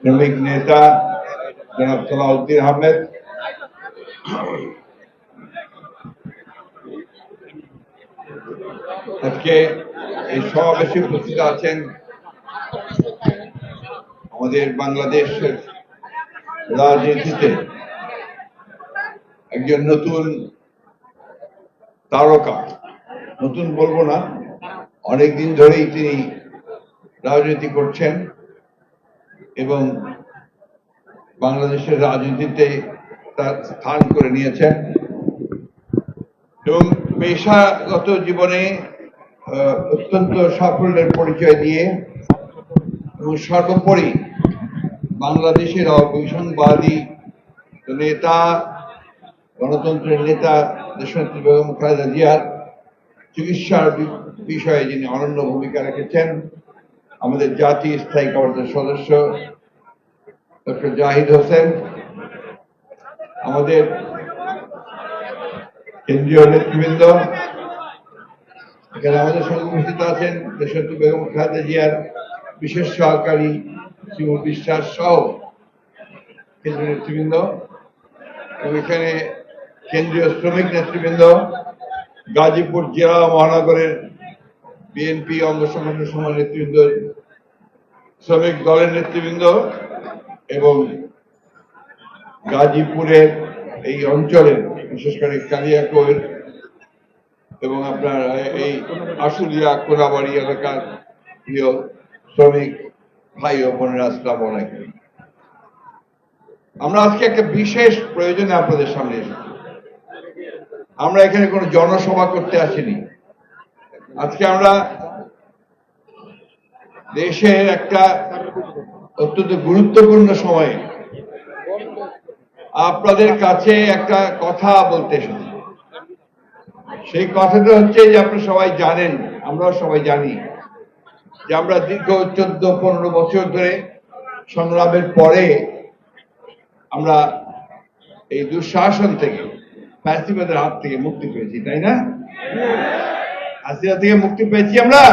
শ্রমিক নেতা জনাব সালাউদ্দিন আহমেদ, আজকে এই সমাবেশে উপস্থিত আছেন আমাদের বাংলাদেশের রাজনীতিতে একজন নতুন তারকা, নতুন বলবো না, অনেকদিন ধরেই তিনি রাজনীতি করছেন এবং বাংলাদেশের রাজনীতিতে তার স্থান করে নিয়েছেন এবং পেশাগত জীবনে অত্যন্ত সাফল্যের পরিচয় দিয়ে এবং সর্বোপরি বাংলাদেশের অবৈষম্যবাদী নেতা, গণতন্ত্রের নেতা দেশনেত্রী বেগম খালেদা জিয়ার চিকিৎসার বিষয়ে যিনি অনন্য ভূমিকা রেখেছেন, আমাদের জাতীয় স্থায়ী কমিটির সদস্য ডক্টর জাহিদ হোসেন, আমাদের কেন্দ্রীয় নেতৃবৃন্দ, এখানে আমাদের সঙ্গে উপস্থিত আছেন দেশনেত্রী বেগম খালেদা জিয়ার বিশেষ সহকারী শিমুল বিশ্বাস সহ কেন্দ্রীয় নেতৃবৃন্দ এবং এখানে কেন্দ্রীয় শ্রমিক নেতৃবৃন্দ, গাজীপুর জেলা মহানগরের বিএনপি অঙ্গ সংগঠনের সময় নেতৃবৃন্দ, শ্রমিক দলের নেতৃবৃন্দ এবং গাজীপুরের এই অঞ্চলের বিশেষ করে কালিয়াকৈর এবং আপনার এই আশুলিয়া কোনাবাড়ি এলাকার প্রিয় শ্রমিক ভাই ও বোনেরা, আসসালামু আলাইকুম। আমরা আজকে একটা বিশেষ প্রয়োজনে আপনাদের সামনে এসেছি। আমরা এখানে কোনো জনসভা করতে আসিনি। আজকে আমরা দেশের একটা অত্যন্ত গুরুত্বপূর্ণ সময়ে আপনাদের কাছে একটা কথা বলতে এসেছি। সেই কথাটা হচ্ছে যে আপনারা সবাই জানেন, আমরাও সবাই জানি যে আমরা দীর্ঘ 14-15 বছর ধরে সংগ্রামের পরে আমরা এই দুঃশাসন থেকে, ফ্যাসিবাদের হাত থেকে মুক্তি পেয়েছি, তাই না? হাসিনা থেকে মুক্তি পেয়েছি আমরা।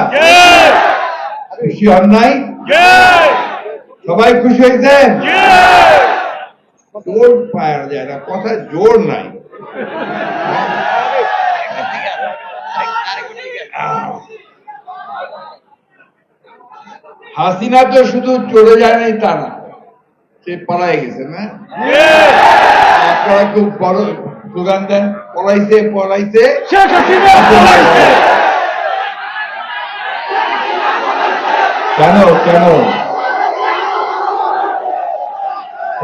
খুশি হন নাই? সবাই খুশি হয়েছেন? জোর পাওয়া যায় না, কথা জোর নাই। হাসিনা তো শুধু চলে যায় নাই তা না, সে পালাই গেছে না? আপনারা খুব বড় স্লোগান দেন, পলাইছে পলাইছে শেখ হাসিনা পলাইছে। কেন কেন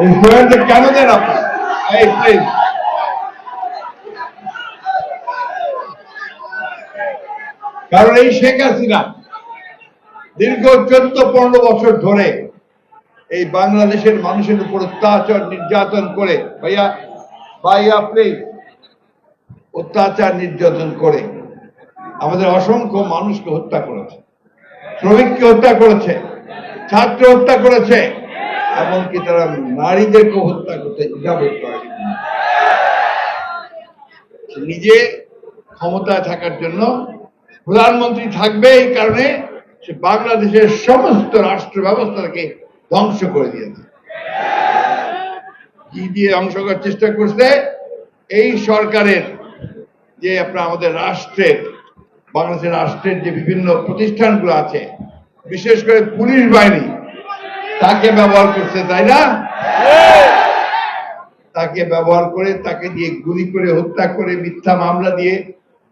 এই স্লোগানটা কেন দেন আপনি? এই প্লিজ, কারণ এই শেখ হাসিনা দীর্ঘ 14-15 বছর ধরে এই বাংলাদেশের মানুষের উপর অত্যাচার নির্যাতন করে, ভাইয়া প্লিজ, অত্যাচার নির্যাতন করে আমাদের অসংখ্য মানুষকে হত্যা করেছে, শ্রমিককে হত্যা করেছে, ছাত্র হত্যা করেছে, এমনকি তারা নারীদেরকে হত্যা করতে দ্বিধাবোধ করে। নিজে ক্ষমতায় থাকার জন্য প্রধানমন্ত্রী থাকবে, এই কারণে সে বাংলাদেশের সমস্ত রাষ্ট্র ব্যবস্থাকে ধ্বংস করে দিয়েছে। কি দিয়ে ধ্বংস করার চেষ্টা করছে? এই সরকারের যে আপনার আমাদের রাষ্ট্রের, বাংলাদেশের রাষ্ট্রের যে বিভিন্ন প্রতিষ্ঠানগুলো আছে, বিশেষ করে পুলিশ বাহিনী, তাকে ব্যবহার করছে, তাই না? তাকে ব্যবহার করে, তাকে দিয়ে গুলি করে হত্যা করে, মিথ্যা মামলা দিয়ে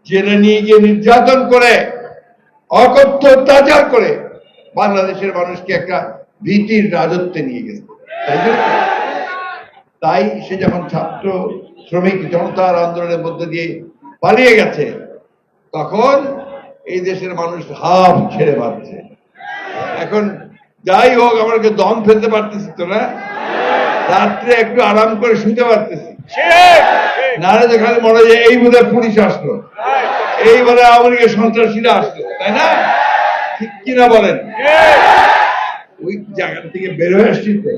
জেলে নিয়ে গিয়ে নির্যাতন করে, অকথ্য অত্যাচার করে বাংলাদেশের মানুষকে একটা ভীতির রাজত্বে নিয়ে গেছে, তাই না? তাই সে যখন ছাত্র শ্রমিক জনতার আন্দোলনের মধ্যে দিয়ে পালিয়ে গেছে, তখন এই দেশের মানুষ হাফ ছেড়ে বাঁচছে। এখন যাই হোক, আমাকে দম ফেলতে পারতেছি তো না, রাত্রে একটু আরাম করে শুতে পারতেছি না, তো খালি মনে হয় এই বোধহয় পুলিশ আসলো, এই বলে আওয়ামী লীগের সন্ত্রাসীরা আসলো, তাই না? ঠিক কিনা বলেন? ওই জায়গা থেকে বের হয়ে আসছি তো,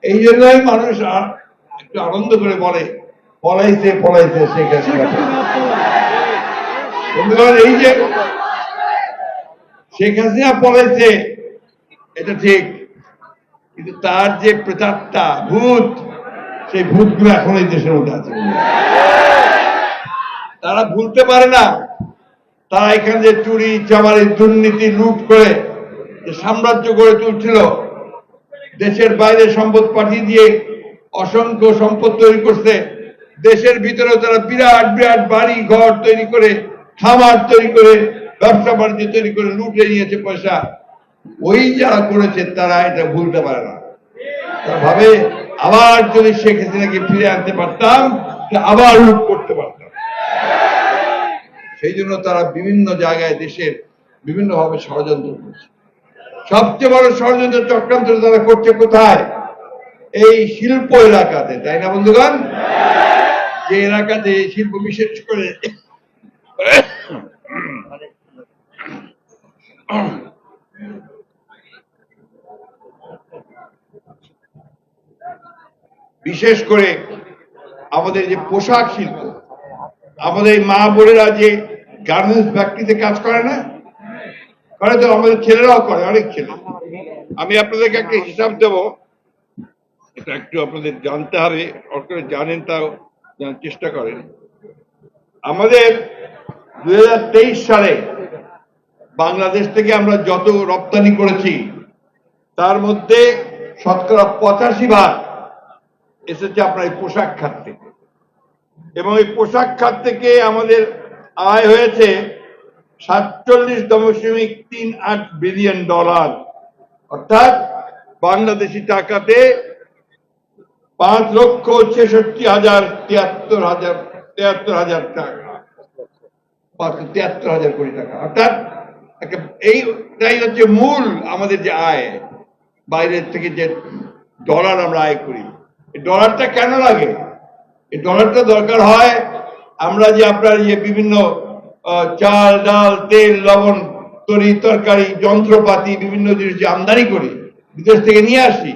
এই জন্যই মানুষ একটু আনন্দ করে বলে পলাইছে পলাইছে শেখ হাসিনা। এই যে শেখ হাসিনা পলাইছে, এটা ঠিক, কিন্তু তার যে প্রেতাত্মা ভূত, সেই ভূতগুলো এখন এই দেশের মধ্যে আছে। তারা ভুলতে পারে না তারা এখানে যে চুরি চামারি দুর্নীতি লুট করে যে সাম্রাজ্য গড়ে তুলছিল, দেশের বাইরে সম্পদ পাঠিয়ে দিয়ে অসংখ্য সম্পদ তৈরি করছে, দেশের ভিতরেও তারা বিরাট বিরাট বাড়ি ঘর তৈরি করে, খামার তৈরি করে, ব্যবসা বাণিজ্য তৈরি করে লুটে নিয়েছে পয়সা। ওই যারা করেছে তারা এটা ভুলতে পারে না। তারা ভাবে আবার যদি শেখ হাসিনাকে ফিরে আনতে পারতাম আবার লুট করতে পারতাম। সেই জন্য তারা বিভিন্ন জায়গায় দেশের বিভিন্ন ভাবে ষড়যন্ত্র করছে। সবচেয়ে বড় ষড়যন্ত্র চক্রান্ত তারা করছে কোথায়? এই শিল্প এলাকাতে, তাই না বন্ধুগণ? যে এলাকাতে শিল্প বিশেষ করে আমাদের যে পোশাক শিল্প, আমাদের মা বোনেরা যে গার্মেন্টস ফ্যাক্টরিতে কাজ করে না, করে তো আমাদের ছেলেরাও করে, অনেক ছেলে। আমি আপনাদেরকে একটা হিসাব দেব, এটা একটু আপনাদের জানতে হবে, অনেকে জানেন তাও জানার চেষ্টা করেন। আমাদের 2023 সালে বাংলাদেশ থেকে আমরা যত রপ্তানি করেছি তার মধ্যে শতকরা 85% এসেছে আপনার এই পোশাক খাত থেকে, এবং এই পোশাক খাত থেকে আমাদের আয় হয়েছে $47.38 বিলিয়ন, অর্থাৎ বাংলাদেশি টাকাতে 5,66,73,000 টাকা, 73,000 কোটি টাকা। অর্থাৎ এইটাই হচ্ছে মূল আমাদের যে আয়, বাইরের থেকে যে ডলার আমরা আয় করি। এই ডলারটা কেন লাগে? এই ডলারটা দরকার হয় আমরা যে আপনার বিভিন্ন চাল ডাল তেল লবণ তরি তরকারি যন্ত্রপাতি বিভিন্ন জিনিস যে আমদানি করি, বিদেশ থেকে নিয়ে আসি,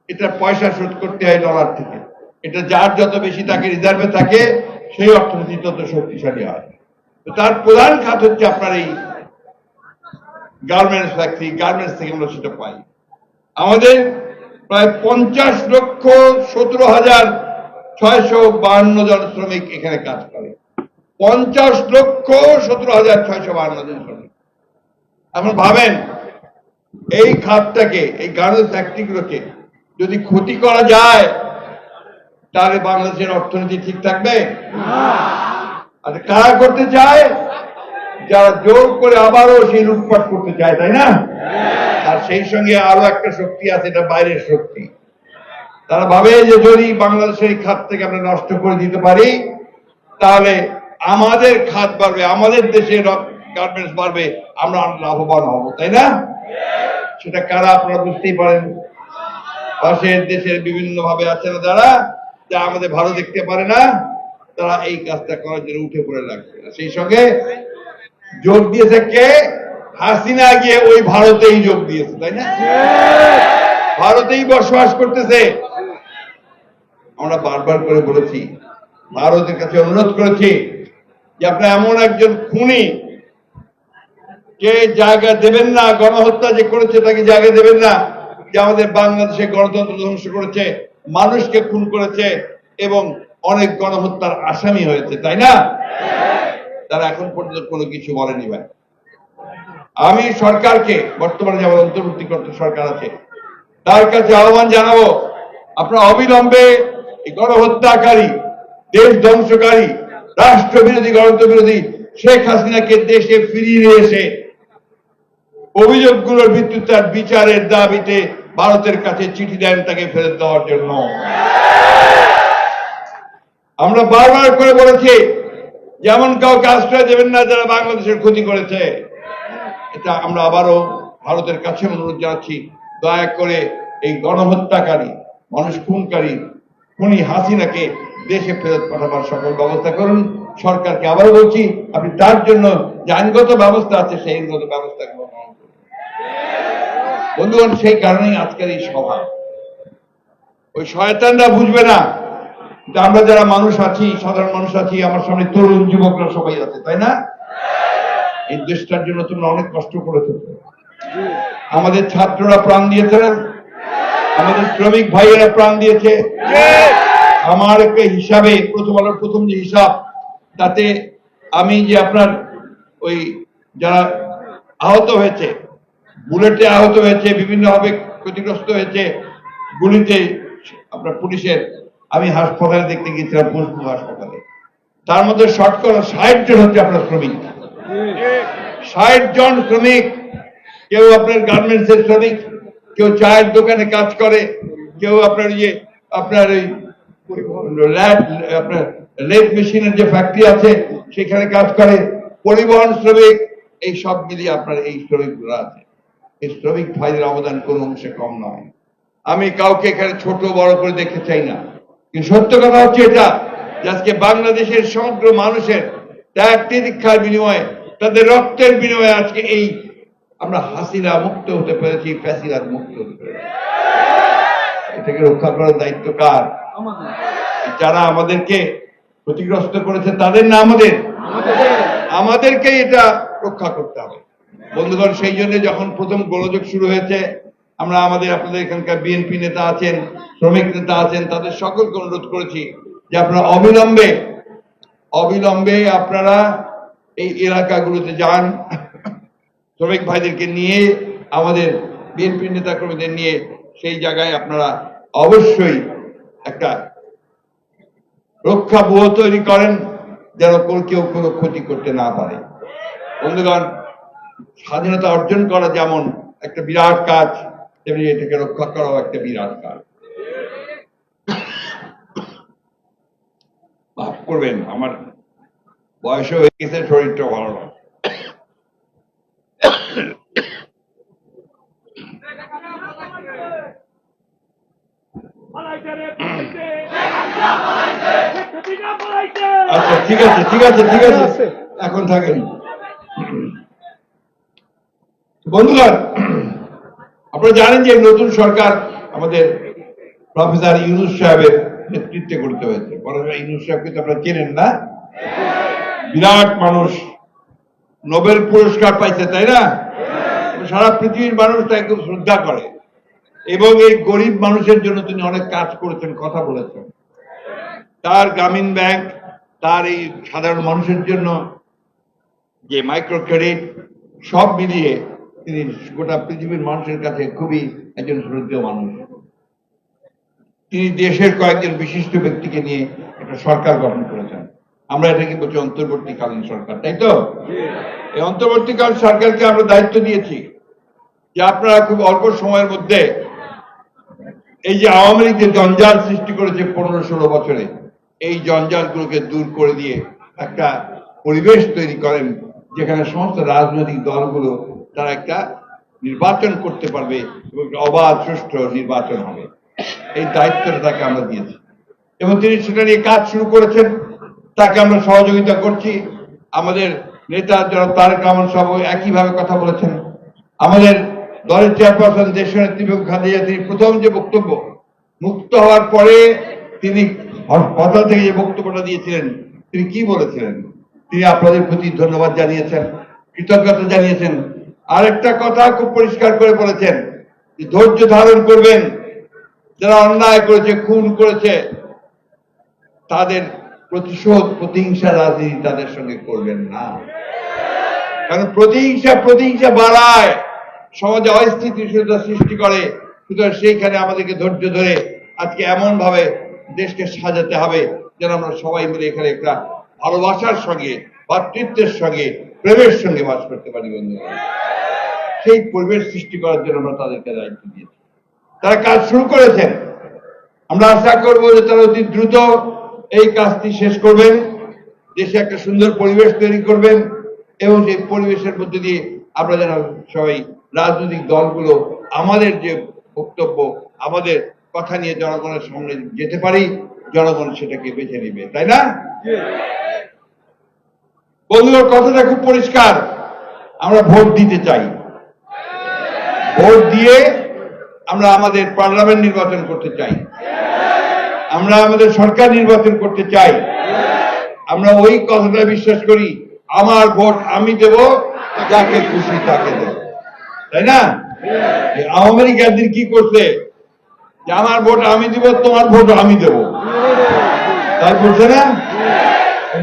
এটা পয়সা শোধ করতে হয় ডলার থেকে। এটা যার যত বেশি থাকে, রিজার্ভে থাকে, সেই অর্থনীতি তত শক্তিশালী হয়। তো তার প্রধান খাত হচ্ছে আপনার এই গার্মেন্টস ফ্যাক্টরি, গার্মেন্টস থেকে আমরা সেটা পাই। আমাদের প্রায় 50,17,652 জন শ্রমিক এখানে কাজ করে। 50,17,652 জন শ্রমিক। এখন ভাবেন এই খাতটাকে, এই গার্মেন্টস ফ্যাক্টরিগুলোকে যদি ক্ষতি করা যায় তাহলে বাংলাদেশের অর্থনীতি ঠিক থাকবে? আর কারা করতে চায়? যারা জোর করে আবারও সেই লুটপাট করতে চায়, তাই না? আর সেই সঙ্গে আরো একটা শক্তি আছে, এটা বাইরের শক্তি। তারা ভাবে যে যদি বাংলাদেশের এই খাত থেকে আমরা নষ্ট করে দিতে পারি তাহলে আমাদের খাত বাড়বে, আমাদের দেশের গার্মেন্টস বাড়বে, আমরা লাভবান হব, তাই না? সেটা কারা আপনারা বুঝতেই পারেন। পাশের দেশের বিভিন্ন ভাবে আছে না যারা, যা আমাদের ভালো দেখতে পারে না, তারা এই কাজটা করার জন্য উঠে পড়ে লাগবে। সেই সঙ্গে যোগ দিয়েছে কে? হাসিনা গিয়ে ওই ভারতেই যোগ দিয়েছে, তাই না? ভারতেই বসবাস করতেছে। আমরা বারবার করে বলেছি, ভারতের কাছে অনুরোধ করেছি যে আপনারা এমন একজন খুনি কে জায়গা দেবেন না, গণহত্যা যে করেছে তাকে জায়গা দেবেন না, যে আমাদের বাংলাদেশে গণতন্ত্র ধ্বংস করেছে, মানুষকে খুন করেছে এবং অনেক গণহত্যার আসামি হয়েছে, তাই না? তারা এখন পর্যন্ত কোনো কিছু বলেনি। ভাই, আমি সরকারকে, বর্তমানে যেমন অন্তর্বর্তীকালীন সরকার আছে, তার কাছে আহ্বান জানাবো, আপনারা অবিলম্বে এই গণহত্যাকারী, দেশ ধ্বংসকারী, রাষ্ট্রবিরোধী, গণতন্ত্র বিরোধী শেখ হাসিনাকে দেশে ফিরিয়ে এসে অভিযোগগুলোর ভিত্তিতে তার বিচারের দাবিতে ভারতের কাছে চিঠি দেন তাকে ফেরত দেওয়ার জন্য। আমরা বারবার করে বলেছি যেমন কাউকে আশ্রয় দেবেন না যারা বাংলাদেশের ক্ষতি করেছে। এটা আমরা আবারও ভারতের কাছে অনুরোধ জানাচ্ছি, দয়া করে এই গণহত্যাকারী, মানুষ খুনকারী, খুনি হাসিনাকে দেশে ফেরত পাঠাবার সকল ব্যবস্থা করুন। সরকারকে আবারও বলছি, আপনি তার জন্য যে আইনগত ব্যবস্থা আছে সেই আইনগত ব্যবস্থা গ্রহণ করুন। বন্ধুগণ, সেই কারণেই আজকের এই সভা। ওই শয়তানরা বুঝবে না যে আমরা যারা মানুষ আছি, সাধারণ মানুষ আছি, আমার সামনে তরুণ যুবকরা সবাই আছে, তাই না? এই দেশটার জন্য তোমরা অনেক কষ্ট করেছো, আমাদের ছাত্ররা প্রাণ দিয়েছে না? আমাদের শ্রমিক ভাইয়েরা প্রাণ দিয়েছে। আমার একটা হিসাবে প্রথম আলোর প্রথম যে হিসাব, তাতে আমি যে আপনার ওই যারা আহত হয়েছে, বুলেটে আহত হয়েছে, বিভিন্নভাবে ক্ষতিগ্রস্ত হয়েছে গুলিতে আপনার পুলিশের, আমি হাসপাতালে দেখতে গিয়েছিলাম, পুষ্প হাসপাতালে। তার মধ্যে শতকরা 60 জন হচ্ছে আপনার শ্রমিক। 60 জন শ্রমিক। কেউ আপনার গার্মেন্টস এর শ্রমিক, কেউ চায়ের দোকানে কাজ করে, কেউ আপনার আপনার এই আপনার লেদ মেশিনের যে ফ্যাক্টরি আছে সেখানে কাজ করে, পরিবহন শ্রমিক, এই সব মিলিয়ে আপনার এই শ্রমিকগুলো আছে। এই শ্রমিক ভাইদের অবদান কোনো অংশে কম নয়। আমি কাউকে এখানে ছোট বড় করে দেখতে চাই না, কিন্তু সত্য কথা হচ্ছে এটা যে আজকে বাংলাদেশের সমগ্র মানুষের ত্যাগ তিতিক্ষার বিনিময়ে, তাদের রক্তের বিনিময়ে আজকে এই আমরা হাসিনা মুক্ত হতে পেরেছি, ফ্যাসিলাত মুক্ত হতে পেরেছি। এটাকে রক্ষা করার দায়িত্ব কার? যারা আমাদেরকে ক্ষতিগ্রস্ত করেছে তাদের না আমাদের? আমাদেরকে এটা রক্ষা করতে হবে বন্ধুগণ। সেই জন্য যখন প্রথম গোলযোগ শুরু হয়েছে, আমরা আপনাদের এখানকার বিএনপি নেতা আছেন, শ্রমিক নেতা আছেন, তাদের সকলকে অনুরোধ করেছি যে আপনারা অবিলম্বে আপনারা এই এলাকাগুলোতে যান, শ্রমিক ভাইদেরকে নিয়ে, আমাদের বিএনপি নেতা কর্মীদের নিয়ে সেই জায়গায় আপনারা অবশ্যই একটা রক্ষা ব্যুহ তৈরি করেন, যেন কেউ কোনো ক্ষতি করতে না পারে। বন্ধুগণ, স্বাধীনতা অর্জন করা যেমন একটা বিরাট কাজ, তেমনি এটাকে রক্ষা করাও একটা বিরাট কাজ। মাফ করবেন, আমার বয়স হয়ে গেছে, শরীরটা ভালো না। আচ্ছা, ঠিক আছে ঠিক আছে ঠিক আছে, এখন থাকেন। বন্ধুগণ, আপনারা জানেন যে নতুন সরকার আমাদের প্রফেসর ইউনূস সাহেবের নেতৃত্বে করতে হয়েছে। প্রফেসর ইউনূস সাহেবকে তো আপনারা চেনেন না? বিরাট মানুষ, নোবেল পুরস্কার পাইছে, তাই না? সারা পৃথিবীর মানুষ তাকে খুব শ্রদ্ধা করে, এবং এই গরিব মানুষের জন্য তিনি অনেক কাজ করেছেন, কথা বলেছেন। তার গ্রামীণ ব্যাংক, তার এই সাধারণ মানুষের জন্য যে মাইক্রো ক্রেডিট, সব মিলিয়ে তিনি গোটা পৃথিবীর মানুষের কাছে খুবই একজন শ্রদ্ধেয় মানুষ। তিনি দেশের কয়েকজন বিশিষ্ট ব্যক্তিকে নিয়ে একটা সরকার গঠন করেছেন। আমরা এটাকে বলছি অন্তর্বর্তীকালীন সরকার, তাই তো? এই অন্তর্বর্তীকালীন সরকারকে আমরা দায়িত্ব দিয়েছি যে আপনারা খুব অল্প সময়ের মধ্যে এই যে আওয়ামী লীগ যে জঞ্জাল সৃষ্টি করেছে 15-16 বছরে, এই জঞ্জালগুলোকে দূর করে দিয়ে একটা পরিবেশ তৈরি করেন যেখানে সমস্ত রাজনৈতিক দলগুলো তারা একটা নির্বাচন করতে পারবে এবং অবাধ সুষ্ঠু নির্বাচন হবে। এই দায়িত্বটা তাকে আমরা দিয়েছি এবং তিনি সেটা নিয়ে কাজ শুরু করেছেন। তাকে আমরা সহযোগিতা করছি। আমাদের নেতা যারা তারেক রহমান সাহেব একইভাবে কথা বলেছেন। আমাদের দলের চেয়ারপারসন দেশনেত্রী বেগম খালেদা, তিনি প্রথম যে বক্তব্য, মুক্ত হওয়ার পরে তিনি হাসপাতাল থেকে যে বক্তব্যটা দিয়েছিলেন, তিনি কি বলেছিলেন? তিনি আপনাদের প্রতি ধন্যবাদ জানিয়েছেন, কৃতজ্ঞতা জানিয়েছেন। আরেকটা কথা খুব পরিষ্কার করে বলেছেন যে ধৈর্য ধারণ করবেন, যারা অন্যায় করেছে, খুন করেছে, তাদের প্রতিশোধ, প্রতিহিংসা রাজনীতি তাদের সঙ্গে করবেন না। কারণ প্রতিহিংসা বাড়ায়, সমাজে অস্থিতিশীলতা সৃষ্টি করে। সুতরাং সেইখানে আমাদেরকে ধৈর্য ধরে আজকে এমন ভাবে দেশকে সাজাতে হবে যেন আমরা সবাই মিলে এখানে একটা ভালোবাসার সঙ্গে, ভাতৃত্বের সঙ্গে, প্রেমের সঙ্গে বাস করতে পারি। বন্ধুরা, সেই পরিবেশ সৃষ্টি করার জন্য আমরা তাদেরকে দায়িত্ব দিয়েছি। তারা কাজ শুরু করেছেন। আমরা আশা করব যে তারা অতি দ্রুত এই কাজটি শেষ করবেন, দেশে একটা সুন্দর পরিবেশ তৈরি করবেন এবং সেই পরিবেশের মধ্যে দিয়ে আমরা যেন সবাই রাজনৈতিক দলগুলো আমাদের যে বক্তব্য, আমাদের কথা নিয়ে জনগণের সামনে যেতে পারি, জনগণ সেটাকে বেছে নিবে, তাই না? বন্ধুদের কথাটা খুব পরিষ্কার, আমরা ভোট দিতে চাই। ভোট দিয়ে আমরা আমাদের পার্লামেন্ট নির্বাচন করতে চাই, আমরা আমাদের সরকার নির্বাচন করতে চাই। আমরা ওই কথাটা বিশ্বাস করি, আমার ভোট আমি দেব, যাকে খুশি তাকে দেব, তাই না? আওয়ামী লীগ একদিন কি করছে, যে আমার ভোট আমি দিব, তোমার ভোট আমি দেব, তাই বলছে না?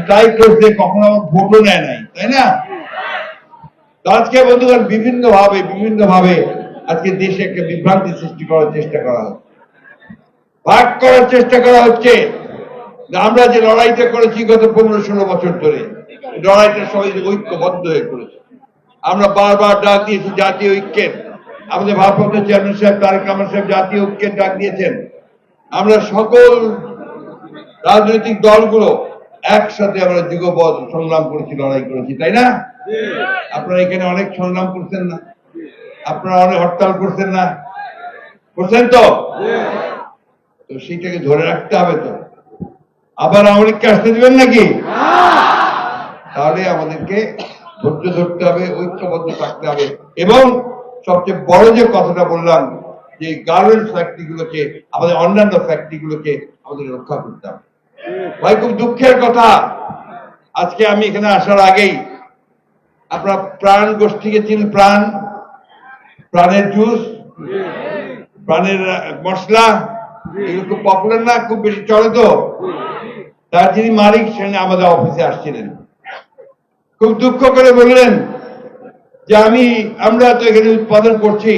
তাই করছে, কখনো আমার ভোটও নেয় নাই, তাই না? আজকে বন্ধুগণ বিভিন্ন ভাবে আজকে দেশে একটা বিভ্রান্তি সৃষ্টি করার চেষ্টা করা হচ্ছে, ভাগ করার চেষ্টা করা হচ্ছে। আমরা যে লড়াইটা করেছি গত 15-16 বছর ধরে, লড়াইটা সবাই ঐক্যবদ্ধ হয়ে করেছে। আমরা বারবার ডাক দিয়েছি জাতীয় ঐক্যের, আমাদের ভারপ্রাপ্ত চেয়ারম্যান সাহেব তারেক রহমান সাহেব জাতীয় ঐক্যের ডাক দিয়েছেন। আমরা সকল রাজনৈতিক দলগুলো একসাথে আমরা যুগপৎ সংগ্রাম করেছি, লড়াই করেছি, তাই না? আপনারা এখানে অনেক সংগ্রাম করছেন না? আপনারা অনেক হরতাল করছেন না? করছেন তো? তো সেইটাকে ধরে রাখতে হবে। তো আবার আমাদেরকে আসতে দিবেন নাকি? তাহলে আমাদেরকে ধৈর্য ধরতে হবে, ঐক্যবদ্ধ থাকতে হবে। এবং সবচেয়ে বড় যে কথাটা বললাম, যে গার্মেন্টস ফ্যাক্টরি গুলোকে, আমাদের অন্যান্য ফ্যাক্টরি গুলোকে আমাদের রক্ষা করতে হবে। ভাই খুব দুঃখের কথা, আজকে আমি এখানে আসার আগেই আপনার প্রাণ গোষ্ঠীকে চিনেন? প্রাণের জুস, প্রাণের মশলা, এগুলো খুব পপুলার না, খুব বেশি চলে। তো তার যিনি মালিক সেখানে আমাদের অফিসে আসছিলেন, খুব দুঃখ করে বললেন যে আমরা তো এখানে উৎপাদন করছি,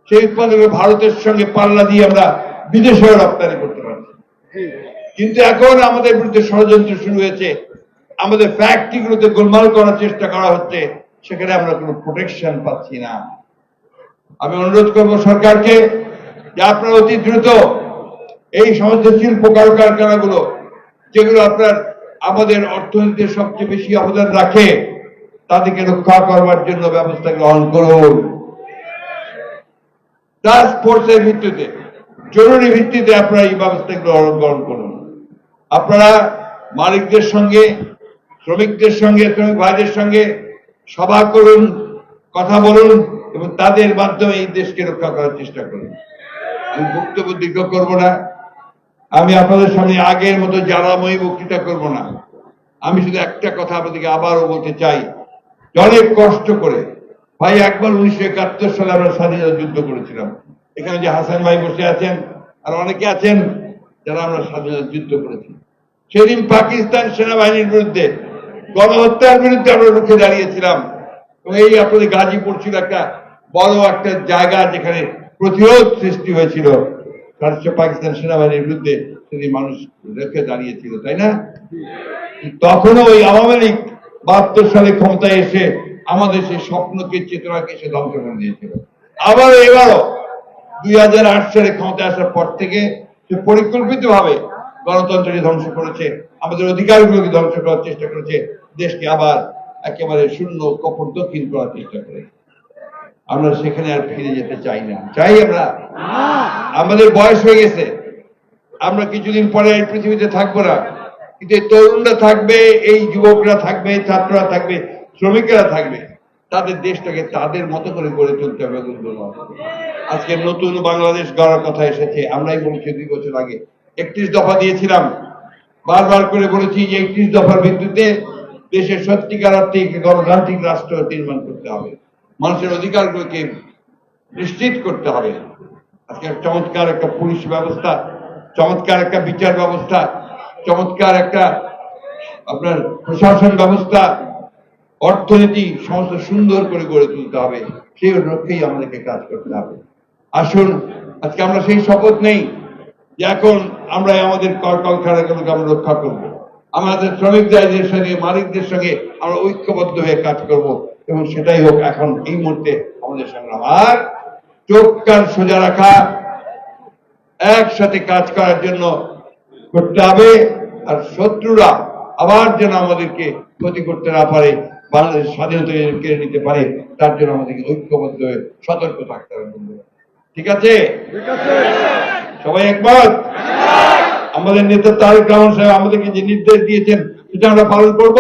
সেই উৎপাদন ভারতের সঙ্গে পাল্লা দিয়ে আমরা বিদেশেও রপ্তানি করতে পারছি, কিন্তু এখন আমাদের বিরুদ্ধে ষড়যন্ত্র শুরু হয়েছে, আমাদের ফ্যাক্টরিগুলোতে গোলমাল করার চেষ্টা করা হচ্ছে, সেখানে আমরা কোনো প্রোটেকশন পাচ্ছি না। আমি অনুরোধ করব সরকারকে যে আপনারা অতি দ্রুত এই সমস্ত শিল্প কারখানাগুলো, যেগুলো আপনার আমাদের অর্থনীতিতে সবচেয়ে বেশি অবদান রাখে, তাদেরকে রক্ষা করবার জন্য ব্যবস্থা গ্রহণ করুন। টাস্ক ফোর্সের ভিত্তিতে, জরুরি ভিত্তিতে আপনারা এই ব্যবস্থা গ্রহণ করুন। আপনারা মালিকদের সঙ্গে, শ্রমিকদের সঙ্গে, শ্রমিক ভাইদের সঙ্গে সভা করুন, কথা বলুন এবং তাদের মাধ্যমে এই দেশকে রক্ষা করার চেষ্টা করুন। আমি বক্তব্য দীর্ঘ করব না, আমি আপনাদের সামনে আগের মতো জ্বালাময়ী বক্তৃতা করব না। আমি শুধু একটা কথা আপনাদেরকে আবারও বলতে চাই, অনেক কষ্ট করে ভাই, একবার 1971 সালে আমরা স্বাধীনতা যুদ্ধ করেছিলাম। এখানে যে হাসান ভাই বসে আছেন আর অনেকে আছেন যারা আমরা স্বাধীনতা যুদ্ধ করেছি। সেদিন পাকিস্তান সেনাবাহিনীর বিরুদ্ধে, গণহত্যার বিরুদ্ধে আমরা রুখে দাঁড়িয়েছিলাম। এবং এই আপনাদের গাজীপুর ছিল একটা বড় একটা জায়গা যেখানে প্রতিরোধ সৃষ্টি হয়েছিল, পাকিস্তান সেনাবাহিনীর বিরুদ্ধে সেদিন মানুষ রেখে দাঁড়িয়েছিল, তাই না? তখনও ওই আওয়ামী লীগ 72 সালে ক্ষমতায় এসে আমাদের সেই স্বপ্নকে, চেতনাকে সে ধ্বংস করে দিয়েছিল। আবার এবারও 2008 সালে ক্ষমতায় আসার পর থেকে সে পরিকল্পিত ভাবে গণতন্ত্রকে ধ্বংস করেছে, আমাদের অধিকারগুলোকে ধ্বংস করার চেষ্টা করেছে, দেশকে আবার একেবারে শূন্য কপট দক্ষিণ করার চেষ্টা করে। আমরা সেখানে আর ফিরে যেতে চাই না। চাই আমরা? আমাদের বয়স হয়ে গেছে, আমরা কিছুদিন পরে এই পৃথিবীতে থাকবো না, কিন্তু এই তরুণরা থাকবে, এই যুবকরা থাকবে, ছাত্ররা থাকবে, শ্রমিকেরা থাকবে, তাদের দেশটাকে তাদের মতো করে গড়ে তুলতে হবে। আজকে নতুন বাংলাদেশ গড়ার কথা এসেছে। আমরাই বলেছি 2 বছর আগে 31 দফা দিয়েছিলাম, বারবার করে বলেছি যে 31 দফার ভিত্তিতে দেশের সত্যিকার অর্থে গণতান্ত্রিক রাষ্ট্র নির্মাণ করতে হবে, মানুষের অধিকারগুলোকে নিশ্চিত করতে হবে। আজকে চমৎকার একটা পুলিশ ব্যবস্থা, চমৎকার একটা বিচার ব্যবস্থা, চমৎকার একটা আপনার প্রশাসন ব্যবস্থা, অর্থনীতি সমস্ত সুন্দর করে গড়ে তুলতে হবে। সেই লক্ষ্যেই আমাদেরকে কাজ করতে হবে। আসুন আজকে আমরা সেই শপথ নেই যে এখন আমরা আমাদের কলকারখানাগুলোকে আমরা রক্ষা করব, আমাদের শ্রমিকদের সঙ্গে, মালিকদের সঙ্গে আমরা ঐক্যবদ্ধ হয়ে কাজ করব, এবং সেটাই হোক এখন এই মুহূর্তে আমাদের সংগ্রাম। আর চোখ কান সোজা রাখা, একসাথে কাজ করার জন্য করতে হবে। আর শত্রুরা আবার যেন আমাদেরকে ক্ষতি করতে না পারে, বাংলাদেশ স্বাধীনতা কেড়ে নিতে পারে, তার জন্য আমাদেরকে ঐক্যবদ্ধ হয়ে সতর্ক থাকতে হবে। ঠিক আছে? সবাই একমত? আমাদের নেতা তারেক রহমান সাহেব আমাদেরকে যে নির্দেশ দিয়েছেন সেটা আমরা পালন করব।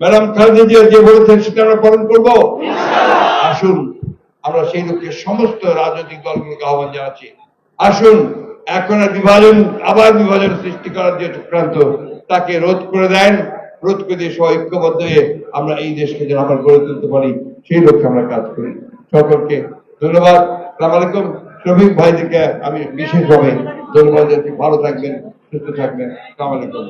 ম্যাডাম খালেদা জিয়া যে বলেছেন সেটা আমরা পালন করব। আসুন আমরা সেই লক্ষ্যে সমস্ত রাজনৈতিক দলগুলোকে আহ্বান জানাচ্ছি, আসুন এখন আবার বিভাজন সৃষ্টি করার যে চক্রান্ত, তাকে রোধ করে দেন, রোধ করে দিয়ে ঐক্যবদ্ধ হয়ে আমরা এই দেশকে যেন আবার গড়ে তুলতে পারি, সেই লক্ষ্যে আমরা কাজ করি। সকলকে ধন্যবাদ। আসসালামু আলাইকুম। শ্রমিক ভাইদেরকে আমি বিশেষভাবে ধন্যবাদ জানাচ্ছি। ভালো থাকবেন, সুস্থ থাকবেন। আসসালামু আলাইকুম।